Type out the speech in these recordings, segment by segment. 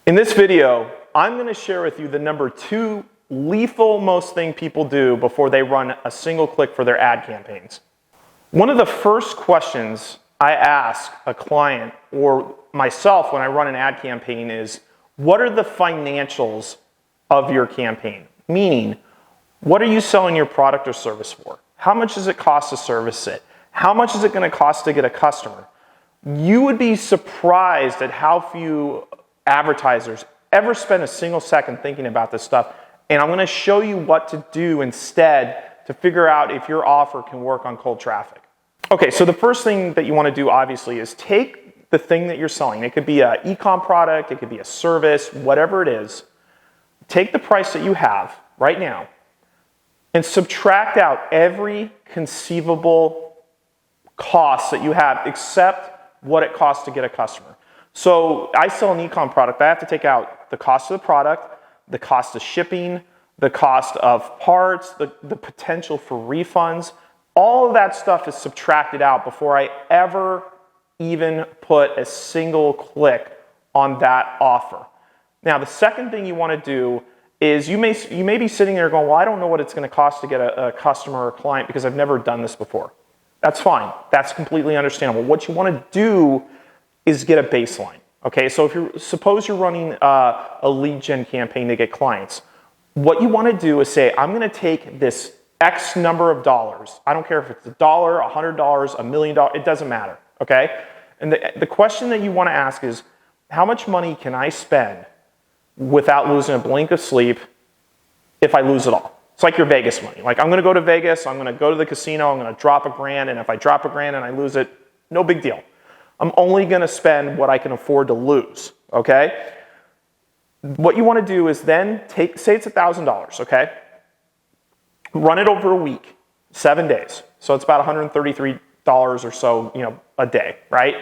In this video, I'm going to share with you the number 2 lethal most thing people do before they run a single click for their ad campaigns. One of the first questions I ask a client or myself when I run an ad campaign is, what are the financials of your campaign? Meaning, what are you selling your product or service for? How much does it cost to service it? How much is it going to cost to get a customer? You would be surprised at how few advertisers ever spend a single second thinking about this stuff. And I'm going to show you what to do instead to figure out if your offer can work on cold traffic. Okay, so the first thing that you want to do obviously is take the thing that you're selling. It could be an e-com product, it could be a service, whatever it is. Take the price that you have right now and subtract out every conceivable cost that you have except what it costs to get a customer. So I sell an e-com product. I have to take out the cost of the product, the cost of shipping, the cost of parts, the potential for refunds. All of that stuff is subtracted out before I ever even put a single click on that offer. Now, the second thing you want to do is you may be sitting there going, well, I don't know what it's going to cost to get a customer or a client because I've never done this before. That's fine. That's completely understandable. What you want to do is get a baseline. Okay, so suppose you're running a lead gen campaign to get clients. What you want to do is say, I'm going to take this X number of dollars. I don't care if it's $1, $100, $1 million, it doesn't matter. Okay? And the question that you want to ask is, how much money can I spend without losing a blink of sleep if I lose it all? It's like your Vegas money. Like, I'm going to go to Vegas, I'm going to go to the casino, I'm going to drop $1,000, and if I drop $1,000 and I lose it, no big deal. I'm only going to spend what I can afford to lose, okay? What you want to do is then say it's $1,000, okay? Run it over a week, 7 days. So it's about $133 or so, a day, right?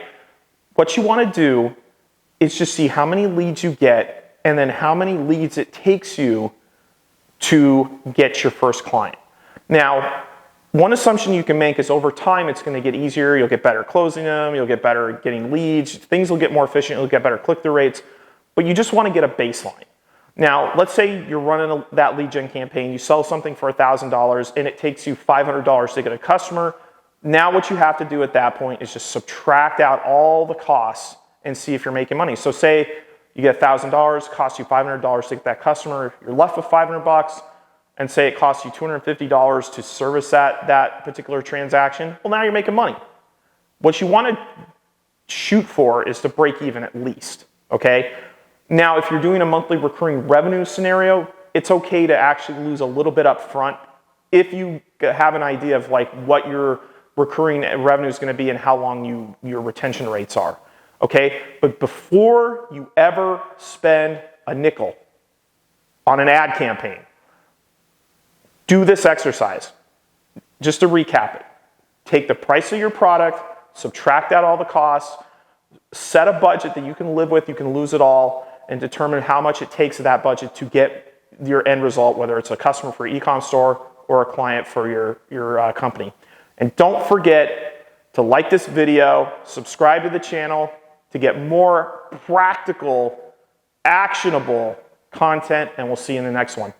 What you want to do is just see how many leads you get and then how many leads it takes you to get your first client. Now, one assumption you can make is over time it's going to get easier, you'll get better closing them, you'll get better getting leads, things will get more efficient, you'll get better click-through rates, but you just want to get a baseline. Now, let's say you're running that lead gen campaign, you sell something for $1,000 and it takes you $500 to get a customer. Now what you have to do at that point is just subtract out all the costs and see if you're making money. So say you get $1,000, costs you $500 to get that customer, you're left with $500, and say it costs you $250 to service that particular transaction, well, now you're making money. What you want to shoot for is to break even at least, okay? Now, if you're doing a monthly recurring revenue scenario, it's okay to actually lose a little bit up front if you have an idea of like what your recurring revenue is going to be and how long your retention rates are, okay? But before you ever spend a nickel on an ad campaign, do this exercise. Just to recap it. Take the price of your product, subtract out all the costs, set a budget that you can live with, you can lose it all, and determine how much it takes of that budget to get your end result, whether it's a customer for your e-com store or a client for your company. And don't forget to like this video, subscribe to the channel to get more practical, actionable content, and we'll see you in the next one.